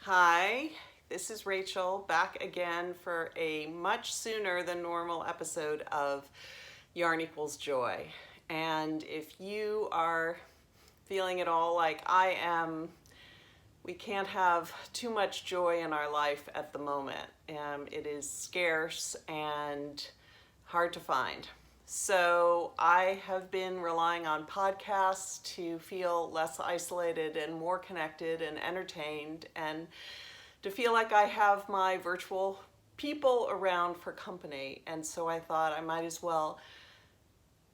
Hi, this is Rachel back again for a much sooner than normal episode of Yarn Equals Joy. And if you are feeling at all like I am, we can't have too much joy in our life at the moment. It is scarce and hard to find. So I have been relying on podcasts to feel less isolated and more connected and entertained, and to feel like I have my virtual people around for company. And so I thought I might as well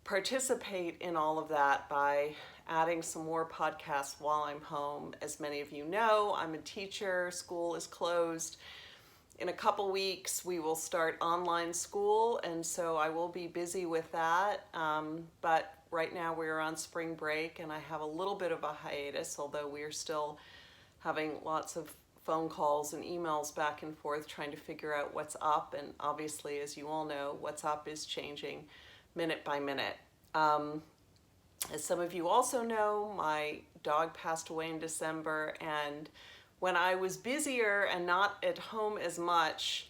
participate in all of that by adding some more podcasts while I'm home. As many of you know, I'm a teacher, school is closed. In a couple weeks, we will start online school, and so I will be busy with that. But right now we're on spring break, and I have a little bit of a hiatus, although we are still having lots of phone calls and emails back and forth trying to figure out what's up. And obviously, as you all know, what's up is changing minute by minute. As some of you also know, my dog passed away in December, and when I was busier and not at home as much,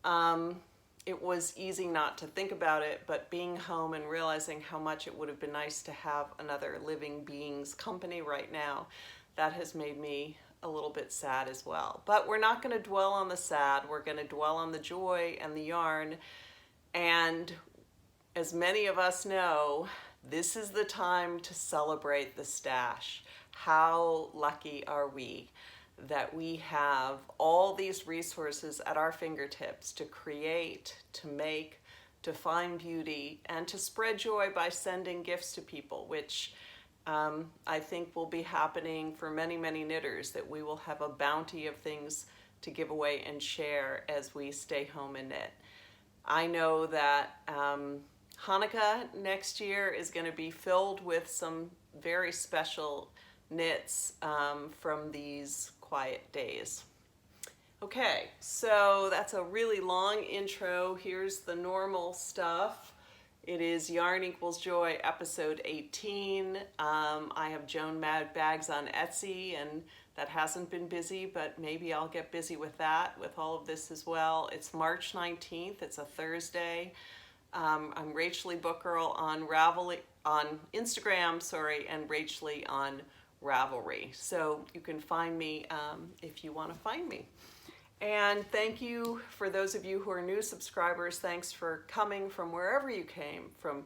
it was easy not to think about it, but being home and realizing how much it would have been nice to have another living being's company right now, that has made me a little bit sad as well. But we're not going to dwell on the sad, we're going to dwell on the joy and the yarn. And as many of us know, this is the time to celebrate the stash. How lucky are we that we have all these resources at our fingertips to create, to make, to find beauty, and to spread joy by sending gifts to people, which I think will be happening for many, many knitters, that we will have a bounty of things to give away and share as we stay home and knit. I know that Hanukkah next year is going to be filled with some very special knits from these quiet days. Okay, so that's a really long intro. Here's the normal stuff. It is Yarn Equals Joy, episode 18. I have Joan Mad Bags on Etsy, and that hasn't been busy, but maybe I'll get busy with that, with all of this as well. It's March 19th, it's a Thursday. I'm Rachel Bookgirl on Instagram, and Rachel on Ravelry. So you can find me if you want to find me. And thank you for those of you who are new subscribers. Thanks for coming from wherever you came from.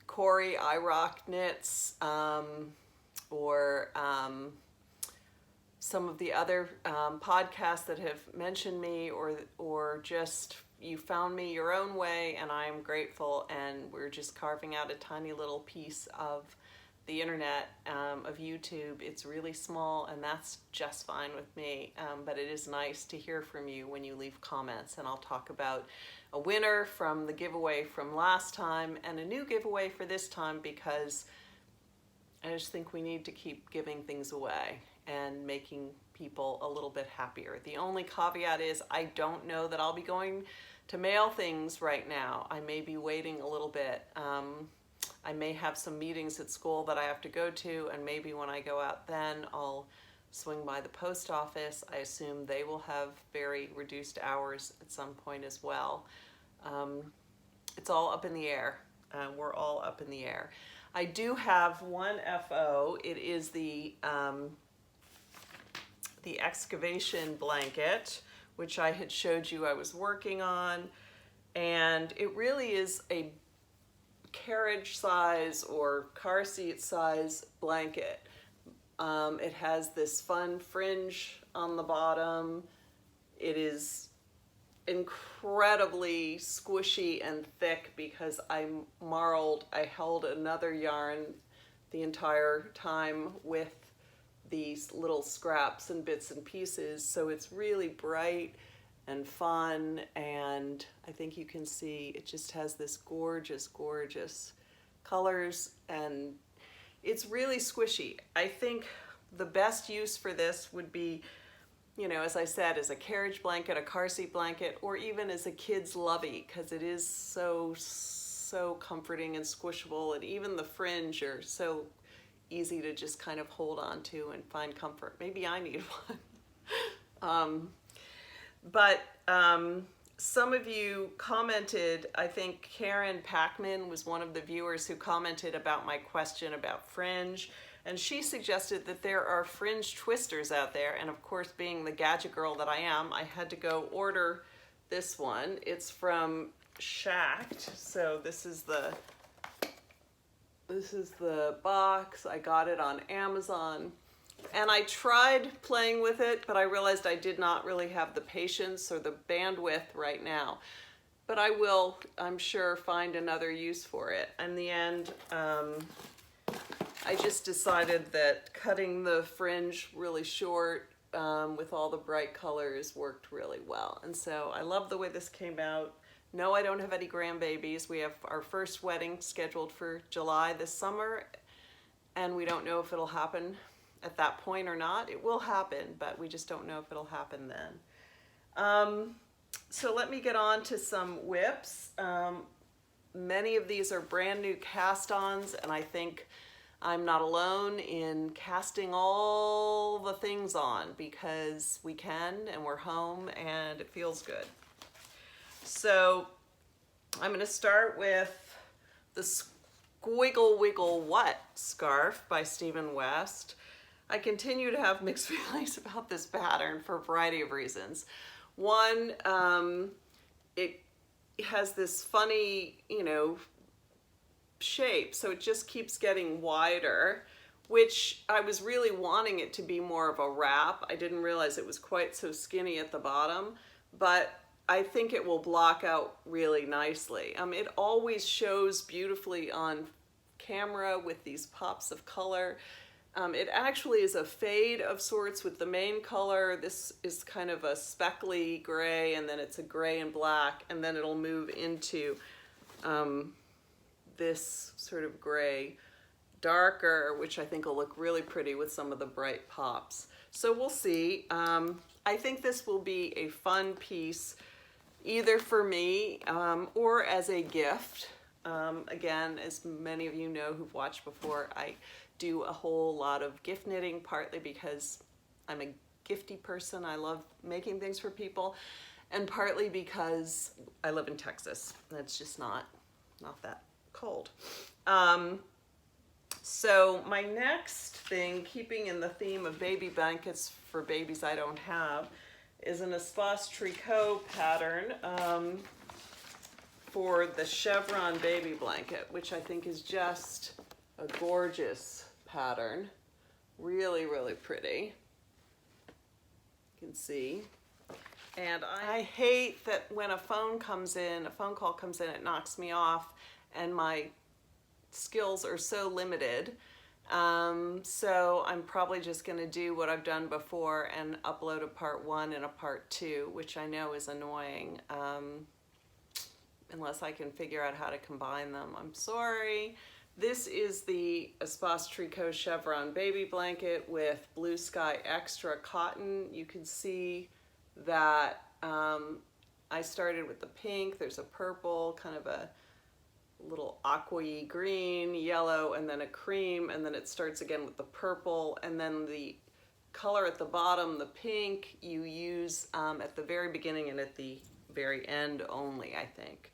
Corey, I Rock Knits, or some of the other podcasts that have mentioned me, or just you found me your own way, and I am grateful. And we're just carving out a tiny little piece of the internet, of YouTube. It's really small, and that's just fine with me, but it is nice to hear from you when you leave comments, and I'll talk about a winner from the giveaway from last time and a new giveaway for this time, because I just think we need to keep giving things away and making people a little bit happier. The only caveat is I don't know that I'll be going to mail things right now. I may be waiting a little bit. I may have some meetings at school that I have to go to, and maybe when I go out then I'll swing by the post office. I assume they will have very reduced hours at some point as well. It's all up in the air. We're all up in the air. I do have one FO. It is the Excavation blanket, which I had showed you I was working on, and it really is a carriage size or car seat size blanket. It has this fun fringe on the bottom. It is incredibly squishy and thick because I held another yarn the entire time with these little scraps and bits and pieces, so it's really bright and fun, and I think you can see it just has this gorgeous, gorgeous colors, and it's really squishy. I think the best use for this would be, you know, as I said, as a carriage blanket, a car seat blanket, or even as a kid's lovey, because it is so comforting and squishable, and even the fringe are so easy to just kind of hold on to and find comfort. Maybe I need one. But some of you commented, I think Karen Packman was one of the viewers who commented about my question about Fringe, and she suggested that there are Fringe twisters out there, and of course, being the gadget girl that I am, I had to go order this one. It's from Shacked, so this is the box. I got it on Amazon. And I tried playing with it, but I realized I did not really have the patience or the bandwidth right now. But I will, I'm sure, find another use for it. In the end, I just decided that cutting the fringe really short with all the bright colors worked really well. And so I love the way this came out. No, I don't have any grandbabies. We have our first wedding scheduled for July this summer, and we don't know if it'll happen at that point or not. It will happen, but we just don't know if it'll happen then. So let me get on to some whips. Many of these are brand new cast-ons, and I think I'm not alone in casting all the things on because we can, and we're home, and it feels good. So I'm going to start with the Squiggle Wiggle What scarf by Stephen West. I continue to have mixed feelings about this pattern for a variety of reasons. One, it has this funny, shape, so it just keeps getting wider, which I was really wanting it to be more of a wrap. I didn't realize it was quite so skinny at the bottom, but I think it will block out really nicely. It always shows beautifully on camera with these pops of color. It actually is a fade of sorts with the main color. This is kind of a speckly gray, and then it's a gray and black, and then it'll move into this sort of gray darker, which I think will look really pretty with some of the bright pops. So we'll see. I think this will be a fun piece either for me or as a gift. Again, as many of you know who've watched before, I do a whole lot of gift knitting, partly because I'm a gifty person. I love making things for people, and partly because I live in Texas. And it's just not that cold. So my next thing, keeping in the theme of baby blankets for babies I don't have, is an Espace Tricot pattern for the Chevron baby blanket, which I think is just a gorgeous pattern. Really, really pretty. You can see. And I hate that when a phone call comes in, it knocks me off, and my skills are so limited. So I'm probably just going to do what I've done before and upload a part 1 and a part 2, which I know is annoying, unless I can figure out how to combine them. I'm sorry. This is the Espace Tricot Chevron baby blanket with Blue Sky Extra cotton. You can see that I started with the pink. There's a purple, kind of a little aqua-y green, yellow, and then a cream, and then it starts again with the purple, and then the color at the bottom, the pink, you use at the very beginning and at the very end only, I think.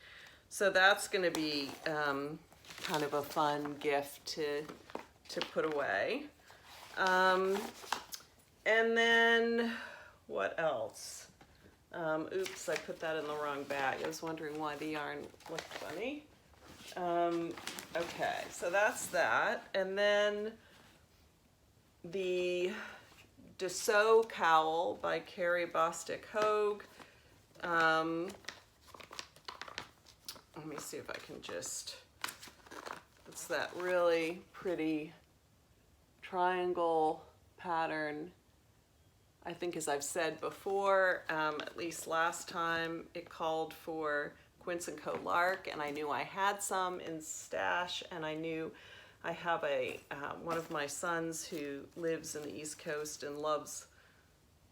So that's going to be kind of a fun gift to put away. And then what else? Oops, I put that in the wrong bag. I was wondering why the yarn looked funny. Okay, so that's that. And then the Disso Cowl by Carrie Bostic Hogue. Let me see if I can just, it's that really pretty triangle pattern. I think, as I've said before, at least last time, it called for Quince & Co. Lark, and I knew I had some in stash, and I knew I have one of my sons who lives in the East Coast and loves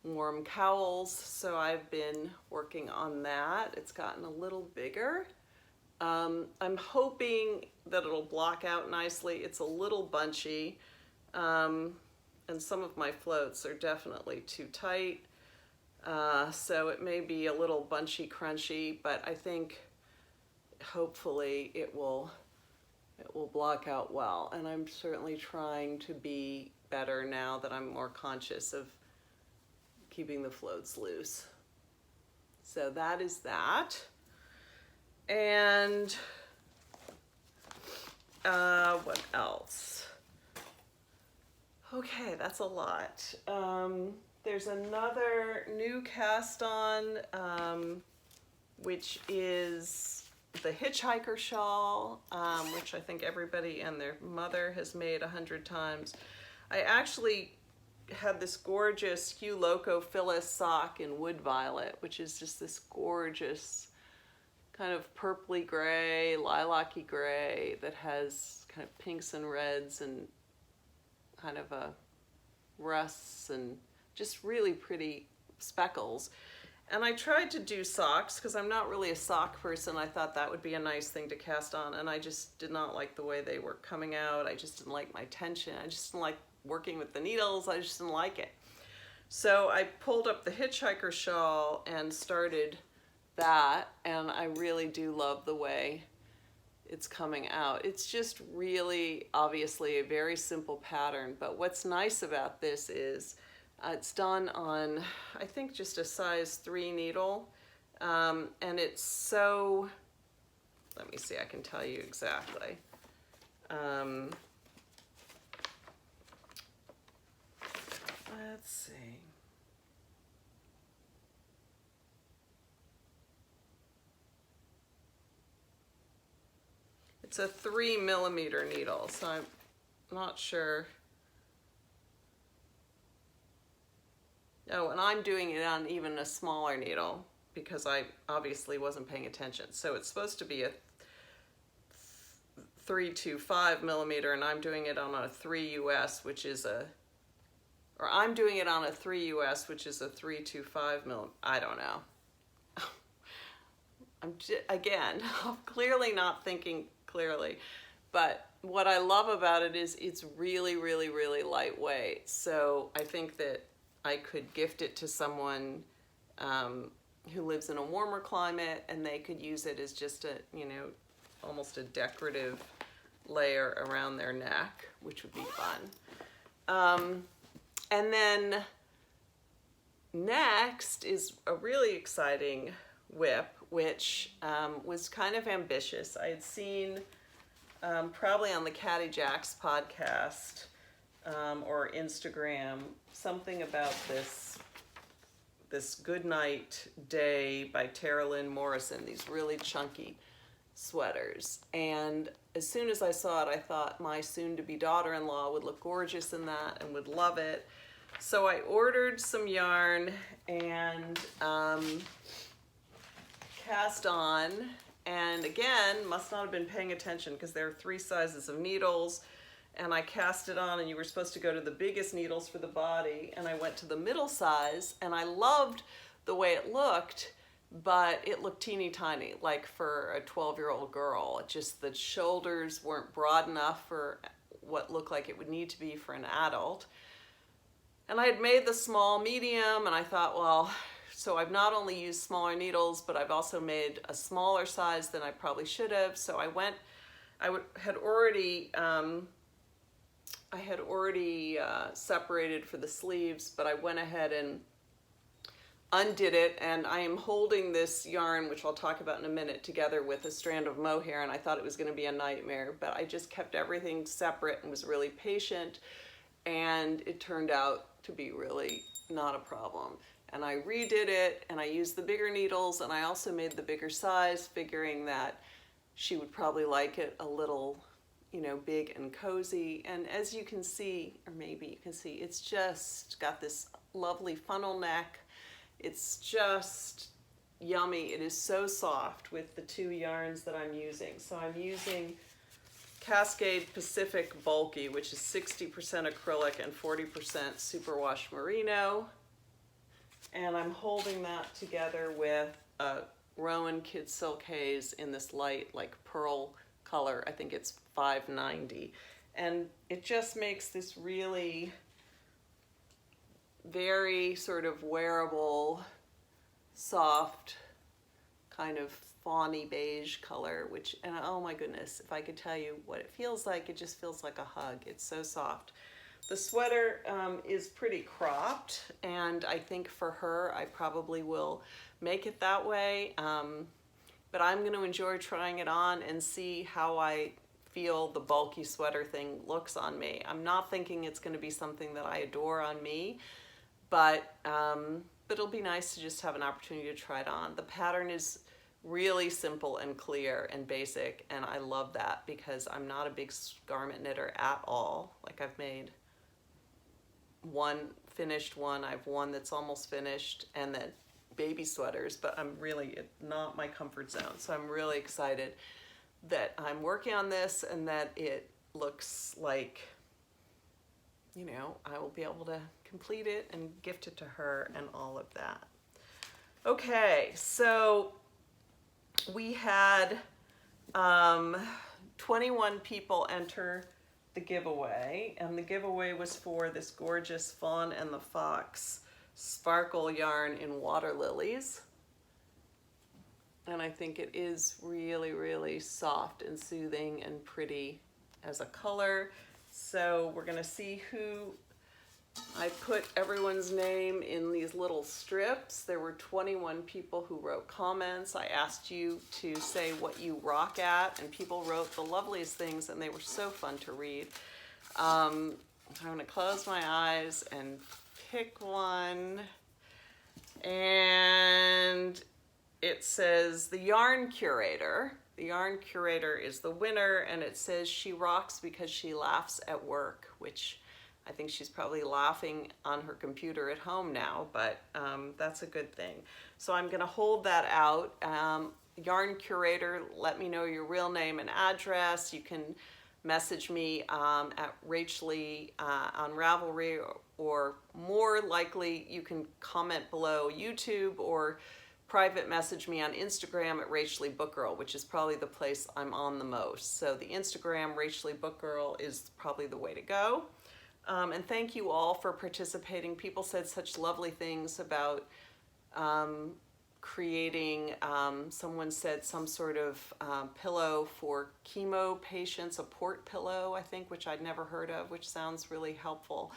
warm cowls, so I've been working on that. It's gotten a little bigger. I'm hoping that it'll block out nicely. It's a little bunchy, and some of my floats are definitely too tight. So it may be a little bunchy crunchy, but I think hopefully it will block out well. And I'm certainly trying to be better now that I'm more conscious of keeping the floats loose. So that is that. And what else? Okay, that's a lot. There's another new cast on, which is the Hitchhiker Shawl, which I think everybody and their mother has made 100 times. I actually had this gorgeous Hue Loco Phyllis sock in Wood Violet, which is just this gorgeous kind of purpley gray, lilac-y gray that has kind of pinks and reds and kind of a rusts and just really pretty speckles. And I tried to do socks because I'm not really a sock person. I thought that would be a nice thing to cast on, and I just did not like the way they were coming out. I just didn't like my tension. I just didn't like working with the needles. I just didn't like it. So I pulled up the Hitchhiker Shawl and started that, and I really do love the way it's coming out. It's just really obviously a very simple pattern, but what's nice about this is it's done on, I think, just a size 3 needle, and it's so, let me see, I can tell you exactly. Let's see. It's a 3mm needle, so I'm not sure. Oh, and I'm doing it on even a smaller needle because I obviously wasn't paying attention. So it's supposed to be a 325mm, and I'm doing it on a 3 US, which is a, or I'm doing it on a 3 US, which is a 325mm. I don't know. Again, I'm clearly not thinking clearly, but what I love about it is it's really, really, really lightweight. So I think that I could gift it to someone who lives in a warmer climate, and they could use it as just a, you know, almost a decorative layer around their neck, which would be fun. And then next is a really exciting whip, which was kind of ambitious. I had seen probably on the Caddy Jacks podcast or Instagram something about this Goodnight Day by Tara Lynn Morrison, these really chunky sweaters. And as soon as I saw it, I thought my soon-to-be daughter-in-law would look gorgeous in that and would love it. So I ordered some yarn and cast on, and again, must not have been paying attention because there are 3 sizes of needles, and I cast it on, and you were supposed to go to the biggest needles for the body, and I went to the middle size, and I loved the way it looked, but it looked teeny tiny, like for a 12-year-old girl. Just the shoulders weren't broad enough for what looked like it would need to be for an adult. And I had made the small medium, and I thought, well, so I've not only used smaller needles, but I've also made a smaller size than I probably should have. So I had already separated for the sleeves, but I went ahead and undid it, and I am holding this yarn, which I'll talk about in a minute, together with a strand of mohair, and I thought it was going to be a nightmare, but I just kept everything separate and was really patient, and it turned out to be really not a problem. And I redid it, and I used the bigger needles, and I also made the bigger size, figuring that she would probably like it a little, you know, big and cozy. And as you can see, or maybe you can see, it's just got this lovely funnel neck. It's just yummy. It is so soft with the 2 yarns that I'm using. So I'm using Cascade Pacific Bulky, which is 60% acrylic and 40% superwash merino. And I'm holding that together with a Rowan Kid Silk Haze in this light, like pearl color. I think it's 590. And it just makes this really very sort of wearable, soft, kind of fawny beige color, which, and oh my goodness, if I could tell you what it feels like, it just feels like a hug. It's so soft. The sweater is pretty cropped, and I think for her, I probably will make it that way. But I'm going to enjoy trying it on and see how I feel the bulky sweater thing looks on me. I'm not thinking it's going to be something that I adore on me, but it'll be nice to just have an opportunity to try it on. The pattern is really simple and clear and basic, and I love that because I'm not a big garment knitter at all. Like, I've made one finished one, I've one that's almost finished, and then baby sweaters, but I'm really not my comfort zone. So I'm really excited that I'm working on this and that it looks like, you know, I will be able to complete it and gift it to her and all of that. Okay, so we had 21 people enter the giveaway, and the giveaway was for this gorgeous Fawn and the Fox sparkle yarn in water lilies. And I think it is really, really soft and soothing and pretty as a color. So we're gonna see who, I put everyone's name in these little strips. There were 21 people who wrote comments. I asked you to say what you rock at, and people wrote the loveliest things, and they were so fun to read. I'm gonna close my eyes and pick one. And it says the Yarn Curator. The Yarn Curator is the winner, and it says she rocks because she laughs at work, which I think she's probably laughing on her computer at home now, but that's a good thing. So I'm gonna hold that out. Yarn Curator, let me know your real name and address. You can message me at Rachel on Ravelry, or more likely you can comment below YouTube or private message me on Instagram at Rachel Book Girl, which is probably the place I'm on the most. So the Instagram Rachel Book Girl is probably the way to go. And thank you all for participating. People said such lovely things about creating, someone said some sort of pillow for chemo patients, a port pillow, I think, which I'd never heard of, which sounds really helpful.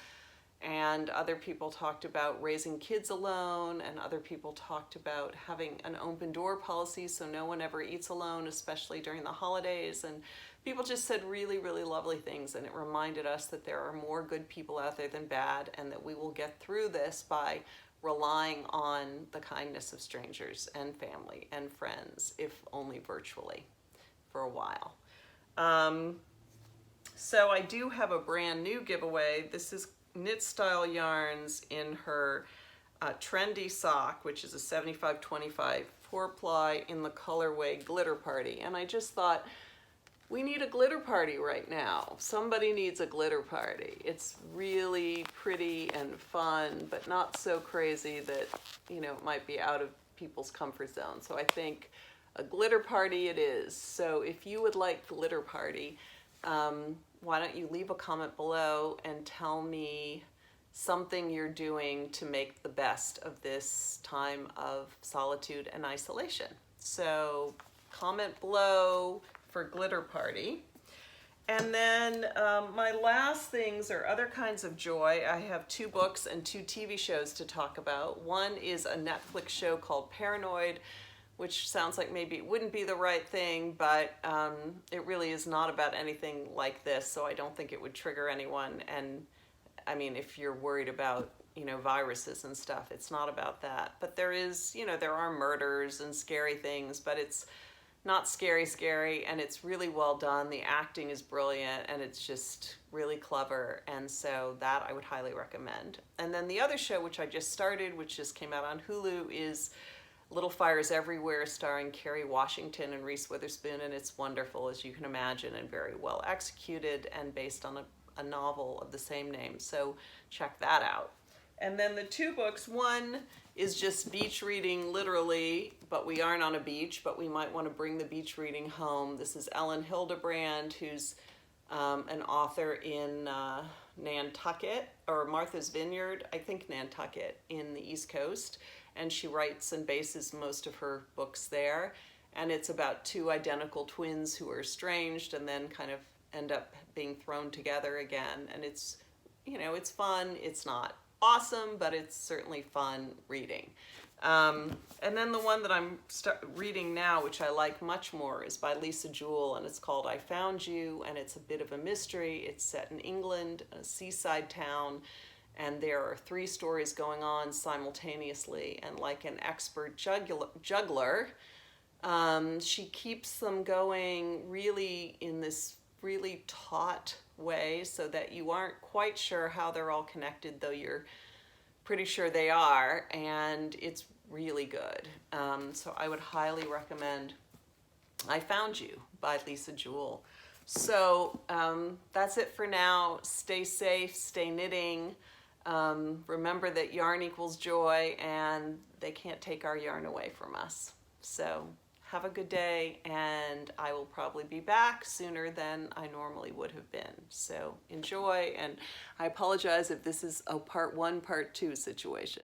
And other people talked about raising kids alone, and other people talked about having an open door policy so no one ever eats alone, especially during the holidays. And people just said really, really lovely things, and it reminded us that there are more good people out there than bad, and that we will get through this by relying on the kindness of strangers and family and friends, if only virtually, for a while. So I do have a brand new giveaway. This is Knit Style Yarns in her Trendy Sock, which is a 75-25 4-ply in the colorway Glitter Party. And I just thought, we need a glitter party right now. Somebody needs a glitter party. It's really pretty and fun, but not so crazy that, you know, it might be out of people's comfort zone. So I think a glitter party it is. So if you would like glitter party, why don't you leave a comment below and tell me something you're doing to make the best of this time of solitude and isolation. So comment below for glitter party. And then my last things are other kinds of joy. I have 2 books and 2 TV shows to talk about. One is a Netflix show called Paranoid, which sounds like maybe it wouldn't be the right thing, but it really is not about anything like this, so I don't think it would trigger anyone. And I mean, if you're worried about, you know, viruses and stuff, it's not about that. But there is, you know, there are murders and scary things, but it's not scary, and it's really well done. The acting is brilliant, and it's just really clever, and so that I would highly recommend. And then the other show, which I just started, which just came out on Hulu, is Little Fires Everywhere, starring Kerry Washington and Reese Witherspoon, and it's wonderful, as you can imagine, and very well executed, and based on a novel of the same name, so check that out. And then the 2 books, one is just beach reading, literally, but we aren't on a beach, but we might want to bring the beach reading home. This is Ellen Hildebrand, who's an author in Nantucket, or Martha's Vineyard, I think Nantucket, in the East Coast. And she writes and bases most of her books there. And it's about two identical twins who are estranged and then kind of end up being thrown together again. And it's, you know, it's fun. It's not awesome, but it's certainly fun reading. And then the one that I'm reading now, which I like much more, is by Lisa Jewell, and it's called I Found You, and it's a bit of a mystery. It's set in England, a seaside town, and there are 3 stories going on simultaneously, and like an expert juggler, she keeps them going really in this really taut way so that you aren't quite sure how they're all connected, though you're pretty sure they are, and it's really good. So I would highly recommend I Found You by Lisa Jewell. So that's it for now. Stay safe, stay knitting. Remember that yarn equals joy, and they can't take our yarn away from us. So have a good day, and I will probably be back sooner than I normally would have been. So enjoy, and I apologize if this is a part 1, part 2 situation.